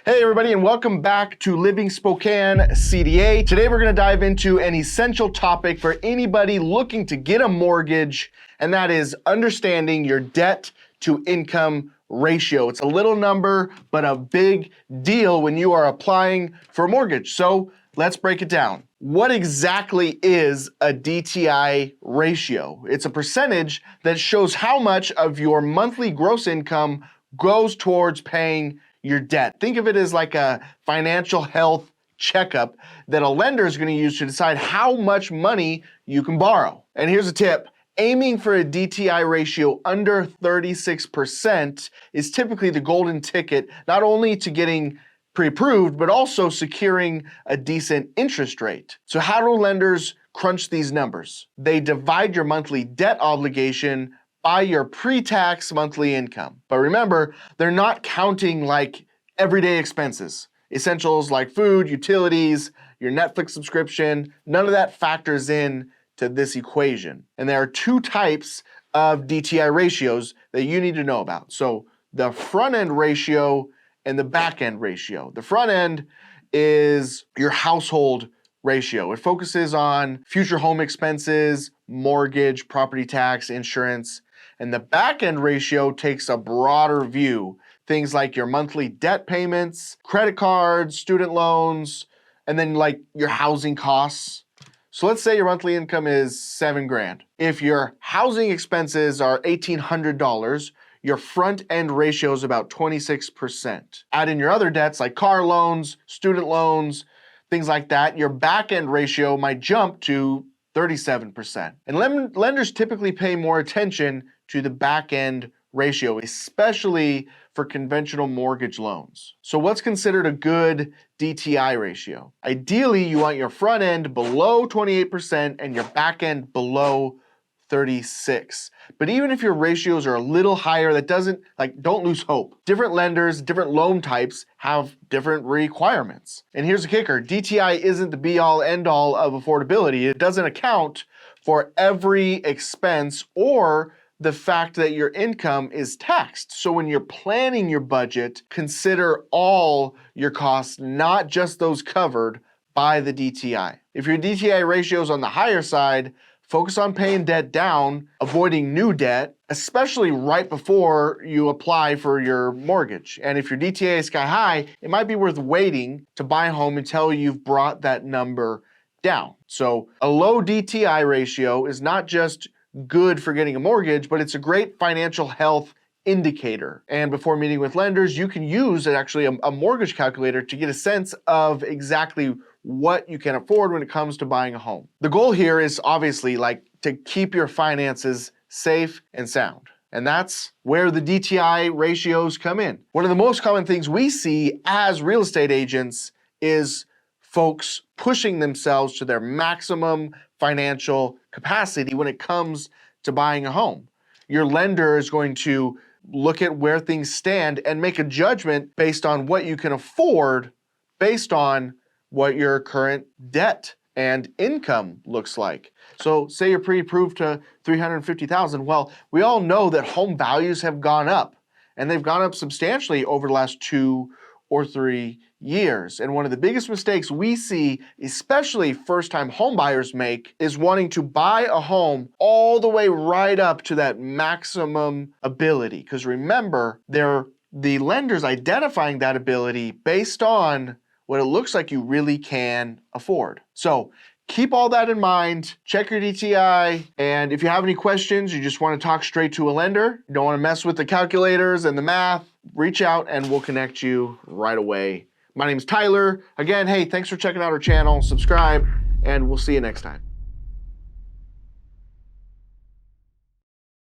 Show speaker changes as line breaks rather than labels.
Hey everybody, and welcome back to Living Spokane CDA. Today we're going to dive into an essential topic for anybody looking to get a mortgage, and that is understanding your debt to income ratio. It's a little number, but a big deal when you are applying for a mortgage. So let's break it down. What exactly is a DTI ratio? It's a percentage that shows how much of your monthly gross income goes towards paying your debt. Think of it as like a financial health checkup that a lender is going to use to decide how much money you can borrow. And here's a tip. Aiming for a DTI ratio under 36% is typically the golden ticket, not only to getting pre-approved, but also securing a decent interest rate. So how do lenders crunch these numbers? They divide your monthly debt obligation by your pre-tax monthly income. But remember, they're not counting like everyday expenses. Essentials like food, utilities, your Netflix subscription, none of that factors in to this equation. And there are two types of DTI ratios that you need to know about. So the front end ratio and the back end ratio. The front end is your household ratio. It focuses on future home expenses, mortgage, property tax, insurance. And the back end ratio takes a broader view. Things like your monthly debt payments, credit cards, student loans, and then like your housing costs. So let's say your monthly income is $7,000. If your housing expenses are $1,800, your front end ratio is about 26%. Add in your other debts like car loans, student loans, things like that, your back end ratio might jump to 37%. And lenders typically pay more attention to the back end ratio, especially for conventional mortgage loans. So what's considered a good DTI ratio? Ideally, you want your front end below 28% and your back end below 36. But even if your ratios are a little higher, that don't lose hope. Different lenders, different loan types have different requirements. And here's the kicker, DTI isn't the be all end all of affordability. It doesn't account for every expense or the fact that your income is taxed. So when you're planning your budget, consider all your costs, not just those covered by the DTI. If your DTI ratio is on the higher side, focus on paying debt down, avoiding new debt, especially right before you apply for your mortgage. And if your DTI is sky high, it might be worth waiting to buy a home until you've brought that number down. So a low DTI ratio is not just good for getting a mortgage, but it's a great financial health indicator. And before meeting with lenders, you can use actually a mortgage calculator to get a sense of exactly what you can afford when it comes to buying a home. The goal here is obviously to keep your finances safe and sound. And that's where the DTI ratios come in. One of the most common things we see as real estate agents is folks pushing themselves to their maximum financial capacity when it comes to buying a home. Your lender is going to look at where things stand and make a judgment based on what you can afford, based on what your current debt and income looks like. So say you're pre-approved to $350,000. Well, we all know that home values have gone up, and they've gone up substantially over the last 2 or 3 years. And one of the biggest mistakes we see, especially first-time home buyers make, is wanting to buy a home all the way right up to that maximum ability. Because remember, they're the lender's identifying that ability based on what it looks like you really can afford. So keep all that in mind, check your DTI, and if you have any questions, you just want to talk straight to a lender, you don't want to mess with the calculators and the math, reach out and we'll connect you right away. My name is Tyler. Again, hey, thanks for checking out our channel, subscribe, and we'll see you next time.